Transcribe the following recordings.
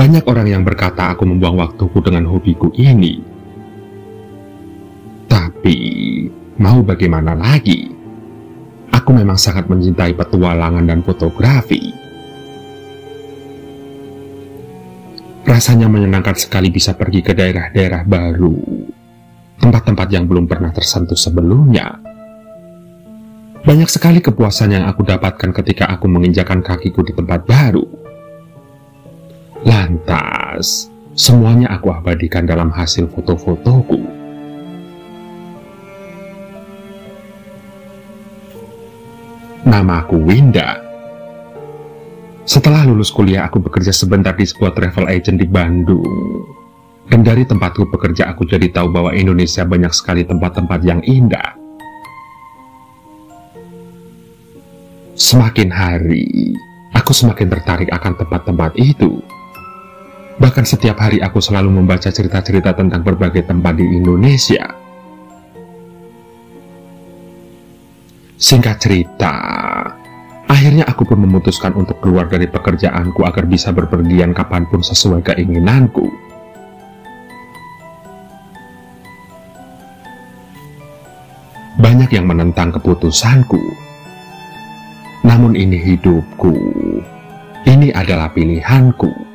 Banyak orang yang berkata aku membuang waktuku dengan hobiku ini. Tapi, mau bagaimana lagi? Aku memang sangat mencintai petualangan dan fotografi. Rasanya menyenangkan sekali bisa pergi ke daerah-daerah baru, tempat-tempat yang belum pernah tersentuh sebelumnya. Banyak sekali kepuasan yang aku dapatkan ketika aku menginjakan kakiku di tempat baru. Lantas, semuanya aku abadikan dalam hasil foto-fotoku. Namaku Winda. Setelah lulus kuliah, aku bekerja sebentar di sebuah travel agent di Bandung. Dan dari tempatku bekerja, aku jadi tahu bahwa Indonesia banyak sekali tempat-tempat yang indah. Semakin hari, aku semakin tertarik akan tempat-tempat itu. Bahkan setiap hari aku selalu membaca cerita-cerita tentang berbagai tempat di Indonesia. Singkat cerita, akhirnya aku pun memutuskan untuk keluar dari pekerjaanku agar bisa berpergian kapanpun sesuai keinginanku. Banyak yang menentang keputusanku. Namun ini hidupku. Ini adalah pilihanku.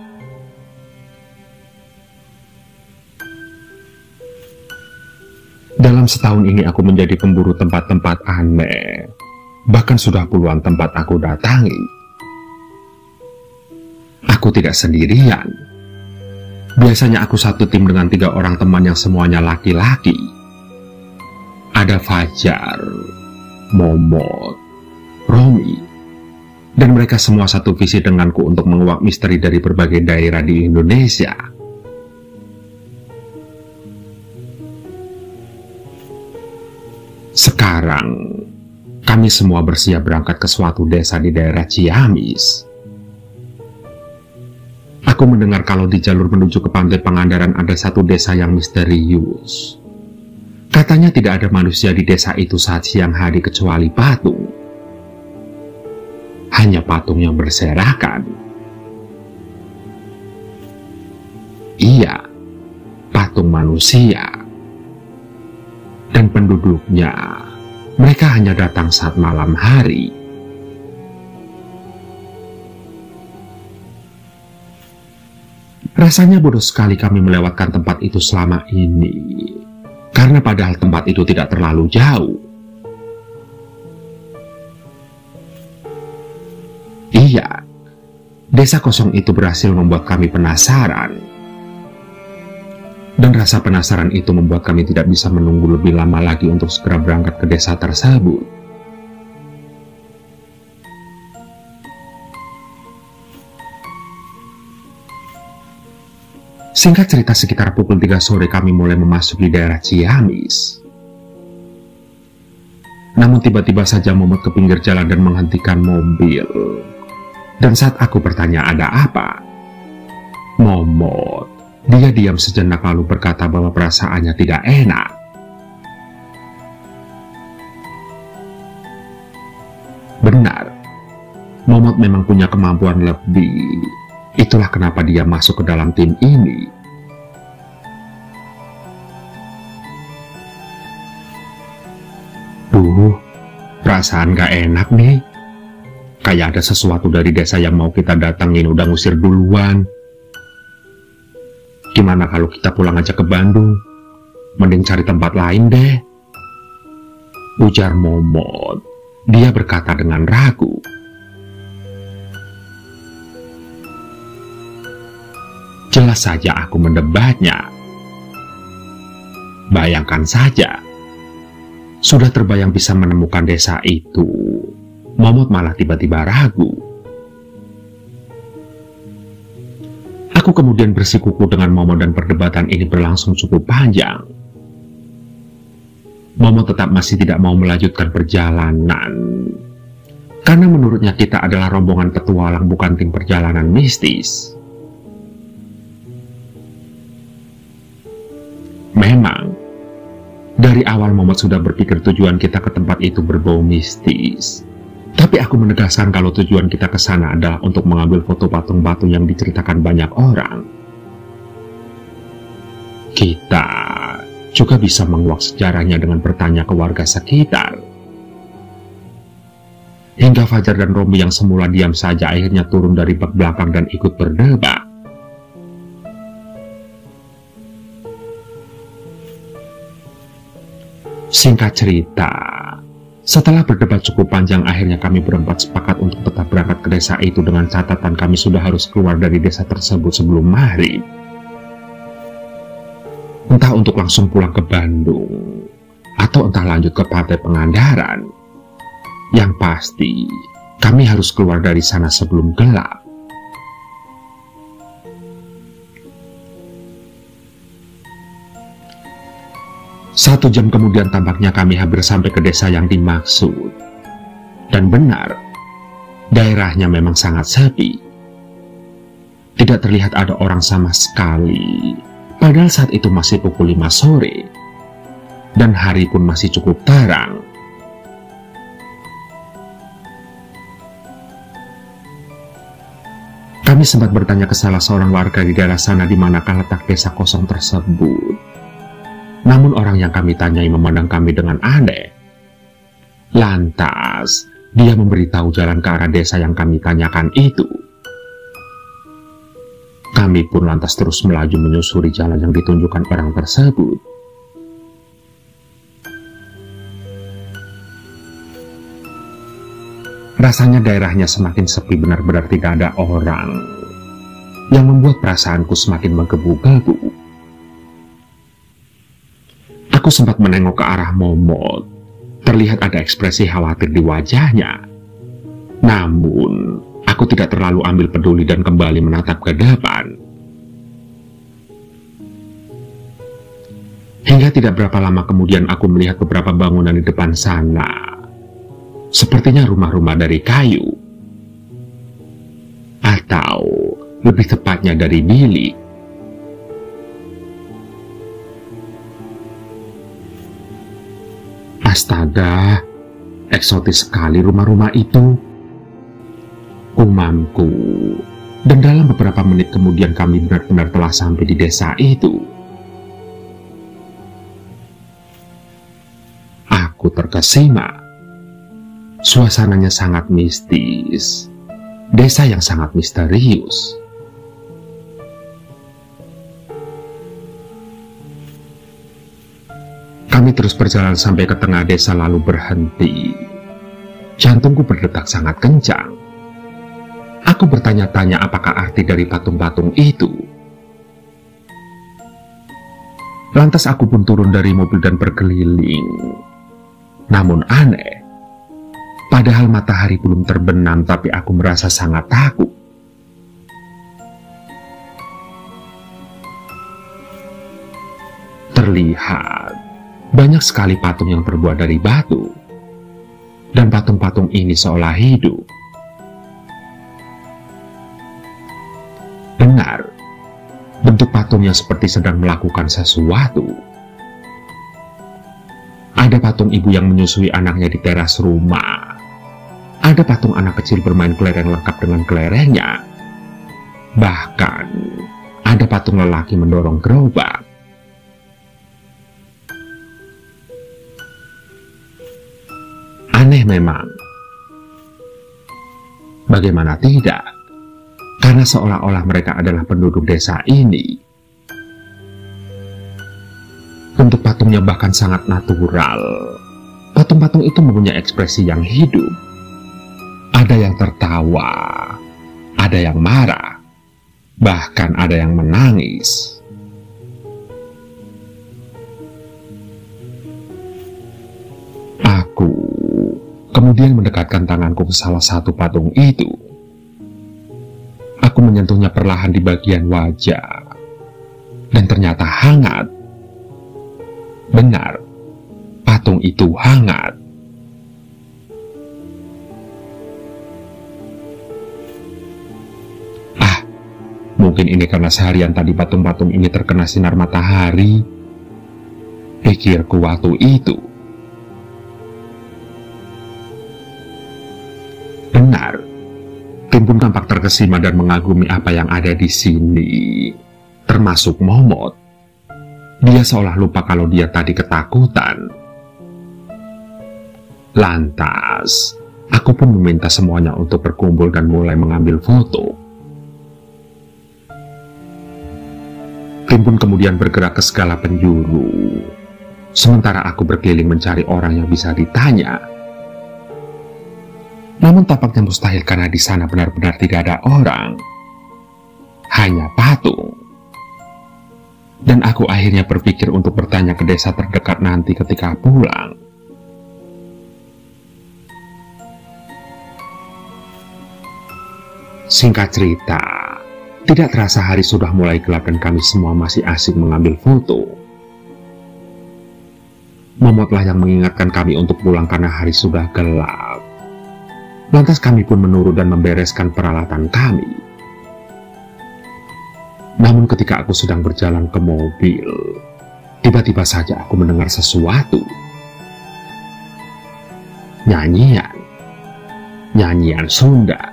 Dalam setahun ini aku menjadi pemburu tempat-tempat aneh. Bahkan sudah puluhan tempat aku datangi. Aku tidak sendirian. Biasanya aku satu tim dengan 3 orang teman yang semuanya laki-laki. Ada Fajar, Momot, Romi, dan mereka semua satu visi denganku untuk menguak misteri dari berbagai daerah di Indonesia. Sekarang, kami semua bersiap berangkat ke suatu desa di daerah Ciamis. Aku mendengar kalau di jalur menuju ke Pantai Pangandaran ada satu desa yang misterius. Katanya tidak ada manusia di desa itu saat siang hari kecuali patung. Hanya patung yang berserakan. Iya, patung manusia. Dan penduduknya, mereka hanya datang saat malam hari. Rasanya bodoh sekali kami melewatkan tempat itu selama ini, karena padahal tempat itu tidak terlalu jauh. Iya, desa kosong itu berhasil membuat kami penasaran. Dan rasa penasaran itu membuat kami tidak bisa menunggu lebih lama lagi untuk segera berangkat ke desa tersebut. Singkat cerita, sekitar pukul 3 sore kami mulai memasuki daerah Ciamis. Namun tiba-tiba saja Momot ke pinggir jalan dan menghentikan mobil. Dan saat aku bertanya ada apa, Momot, dia diam sejenak lalu berkata bahwa perasaannya tidak enak. Benar, Momot memang punya kemampuan lebih. Itulah kenapa dia masuk ke dalam tim ini. Duh, perasaan gak enak nih. Kayak ada sesuatu dari desa yang mau kita datangin udah ngusir duluan. Gimana kalau kita pulang aja ke Bandung? Mending cari tempat lain deh. Ujar Momot. Dia berkata dengan ragu. Jelas saja aku mendebatnya. Bayangkan saja. Sudah terbayang bisa menemukan desa itu. Momot malah tiba-tiba ragu. Aku kemudian bersikuku dengan Momot dan perdebatan ini berlangsung cukup panjang. Momot tetap masih tidak mau melanjutkan perjalanan. Karena menurutnya kita adalah rombongan petualang bukan tim perjalanan mistis. Memang, dari awal Momot sudah berpikir tujuan kita ke tempat itu berbau mistis. Tapi aku menegaskan kalau tujuan kita ke sana adalah untuk mengambil foto patung-patung yang diceritakan banyak orang. Kita juga bisa menguak sejarahnya dengan bertanya ke warga sekitar. Hingga Fajar dan Romi yang semula diam saja akhirnya turun dari bak belakang dan ikut berdebat. Singkat cerita, setelah berdebat cukup panjang, akhirnya kami berempat sepakat untuk tetap berangkat ke desa itu dengan catatan kami sudah harus keluar dari desa tersebut sebelum maghrib. Entah untuk langsung pulang ke Bandung, atau entah lanjut ke Pantai Pengandaran. Yang pasti, kami harus keluar dari sana sebelum gelap. Satu jam kemudian tampaknya kami hampir sampai ke desa yang dimaksud. Dan benar, daerahnya memang sangat sepi. Tidak terlihat ada orang sama sekali. Padahal saat itu masih pukul 5 sore. Dan hari pun masih cukup terang. Kami sempat bertanya ke salah seorang warga di daerah sana di manakah letak desa kosong tersebut. Namun orang yang kami tanyai memandang kami dengan aneh. Lantas, dia memberitahu jalan ke arah desa yang kami tanyakan itu. Kami pun lantas terus melaju menyusuri jalan yang ditunjukkan orang tersebut. Rasanya daerahnya semakin sepi, benar-benar tidak ada orang, yang membuat perasaanku semakin menggebu-gebu. Aku sempat menengok ke arah Momot. Terlihat ada ekspresi khawatir di wajahnya. Namun, aku tidak terlalu ambil peduli dan kembali menatap ke depan. Hingga tidak berapa lama kemudian aku melihat beberapa bangunan di depan sana. Sepertinya rumah-rumah dari kayu. Atau lebih tepatnya dari bilik. Astaga, eksotis sekali rumah-rumah itu, umamku. Dan dalam beberapa menit kemudian kami benar-benar telah sampai di desa itu. Aku terkesima. Suasananya sangat mistis. Desa yang sangat misterius. Kami terus berjalan sampai ke tengah desa lalu berhenti. Jantungku berdetak sangat kencang. Aku bertanya-tanya apakah arti dari patung-patung itu. Lantas aku pun turun dari mobil dan berkeliling. Namun aneh, padahal matahari belum terbenam tapi aku merasa sangat takut. Terlihat banyak sekali patung yang terbuat dari batu. Dan patung-patung ini seolah hidup. Benar, bentuk patungnya seperti sedang melakukan sesuatu. Ada patung ibu yang menyusui anaknya di teras rumah. Ada patung anak kecil bermain kelereng lengkap dengan kelerengnya. Bahkan, ada patung lelaki mendorong gerobak. Aneh memang. Bagaimana tidak? Karena seolah-olah mereka adalah penduduk desa ini. Bentuk patungnya bahkan sangat natural. Patung-patung itu mempunyai ekspresi yang hidup. Ada yang tertawa, ada yang marah, bahkan ada yang menangis. Aku kemudian mendekatkan tanganku ke salah satu patung itu. Aku menyentuhnya perlahan di bagian wajah. Dan ternyata hangat. Benar, patung itu hangat. Mungkin ini karena seharian tadi patung-patung ini terkena sinar matahari, pikirku waktu itu. Benar, Kim pun tampak terkesima dan mengagumi apa yang ada di sini, termasuk Momot. Dia seolah lupa kalau dia tadi ketakutan. Lantas, aku pun meminta semuanya untuk berkumpul dan mulai mengambil foto. Kim pun kemudian bergerak ke segala penjuru, sementara aku berkeliling mencari orang yang bisa ditanya. Namun tampaknya mustahil karena di sana benar-benar tidak ada orang, hanya patung. Dan aku akhirnya berpikir untuk bertanya ke desa terdekat nanti ketika pulang. Singkat cerita, tidak terasa hari sudah mulai gelap dan kami semua masih asik mengambil foto. Momotlah yang mengingatkan kami untuk pulang karena hari sudah gelap. Lantas kami pun menurut dan membereskan peralatan kami. Namun ketika aku sedang berjalan ke mobil, tiba-tiba saja aku mendengar sesuatu. Nyanyian Sunda.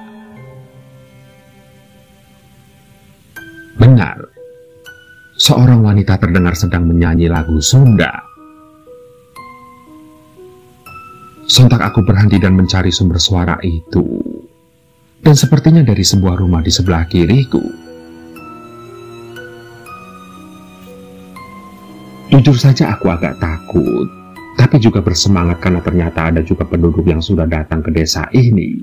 Benar, seorang wanita terdengar sedang menyanyi lagu Sunda. Sontak aku berhenti dan mencari sumber suara itu, dan sepertinya dari sebuah rumah di sebelah kiriku. Jujur saja aku agak takut, tapi juga bersemangat karena ternyata ada juga penduduk yang sudah datang ke desa ini.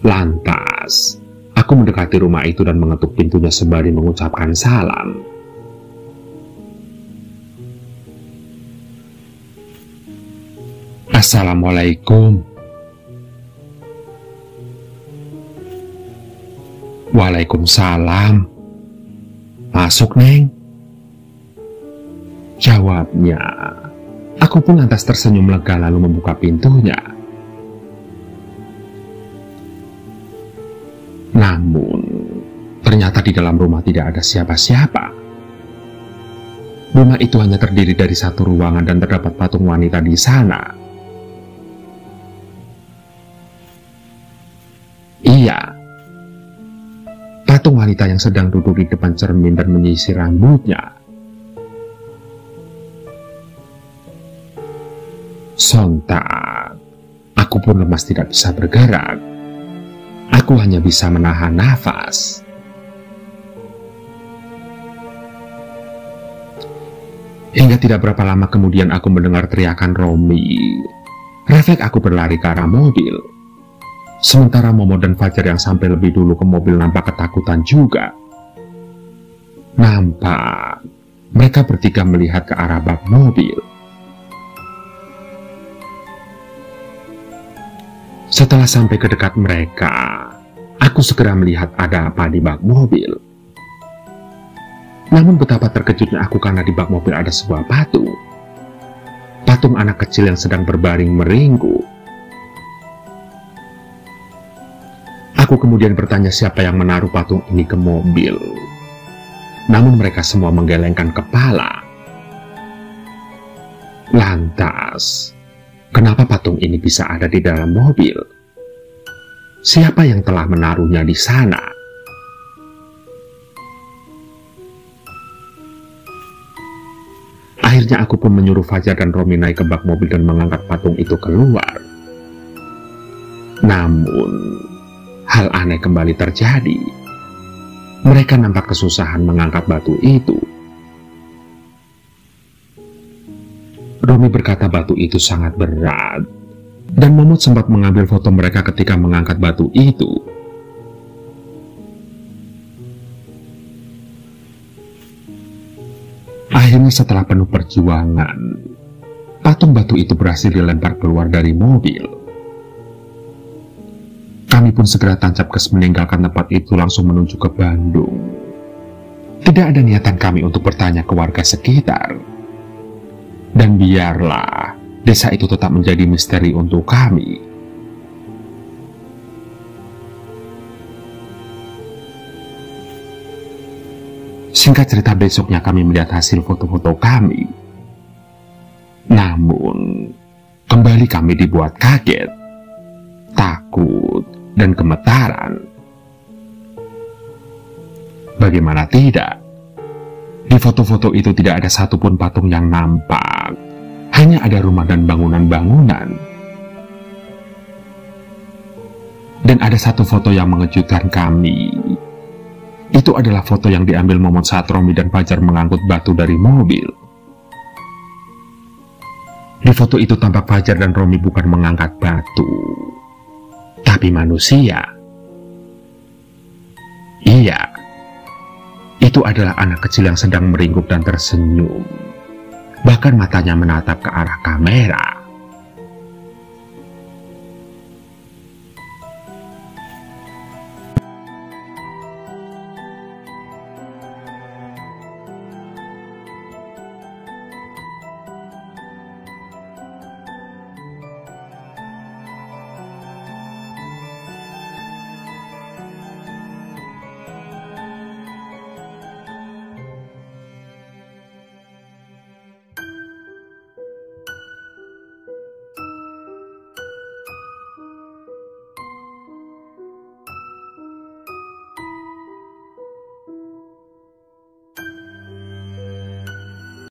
Lantas, aku mendekati rumah itu dan mengetuk pintunya sembari mengucapkan salam. Assalamualaikum. Waalaikumsalam. Masuk, Neng. Jawabnya. Aku pun lantas tersenyum lega lalu membuka pintunya. Namun, ternyata di dalam rumah tidak ada siapa-siapa. Rumah itu hanya terdiri dari satu ruangan dan terdapat patung wanita di sana. Iya, patung wanita yang sedang duduk di depan cermin dan menyisir rambutnya. Sontak, aku pun lemas tidak bisa bergerak. Aku hanya bisa menahan nafas. Hingga tidak berapa lama kemudian aku mendengar teriakan Romi. Refleks aku berlari ke arah mobil. Sementara Momo dan Fajar yang sampai lebih dulu ke mobil nampak ketakutan juga. Nampak mereka bertiga melihat ke arah bak mobil. Setelah sampai ke dekat mereka, aku segera melihat ada apa di bak mobil. Namun betapa terkejutnya aku karena di bak mobil ada sebuah patung. Patung anak kecil yang sedang berbaring meringkuk. Aku kemudian bertanya siapa yang menaruh patung ini ke mobil. Namun mereka semua menggelengkan kepala. Lantas, kenapa patung ini bisa ada di dalam mobil? Siapa yang telah menaruhnya di sana? Akhirnya aku pun menyuruh Fajar dan Romi naik ke bak mobil dan mengangkat patung itu keluar. Namun, hal aneh kembali terjadi. Mereka nampak kesusahan mengangkat batu itu. Romi berkata batu itu sangat berat, dan Momot sempat mengambil foto mereka ketika mengangkat batu itu. Akhirnya setelah penuh perjuangan, patung batu itu berhasil dilempar keluar dari mobil. Kami pun segera tancap gas meninggalkan tempat itu langsung menuju ke Bandung. Tidak ada niatan kami untuk bertanya ke warga sekitar. Dan biarlah desa itu tetap menjadi misteri untuk kami. Singkat cerita, besoknya kami melihat hasil foto-foto kami. Namun, kembali kami dibuat kaget. takut dan gemetaran. Bagaimana tidak? Di foto-foto itu tidak ada satupun patung yang nampak. Hanya ada rumah dan bangunan-bangunan. Dan ada satu foto yang mengejutkan kami. Itu adalah foto yang diambil momen saat Romi dan Fajar mengangkut batu dari mobil. Di foto itu tampak Fajar dan Romi bukan mengangkat batu, tapi manusia. Iya, itu adalah anak kecil yang sedang meringkuk dan tersenyum. Bahkan matanya menatap ke arah kamera.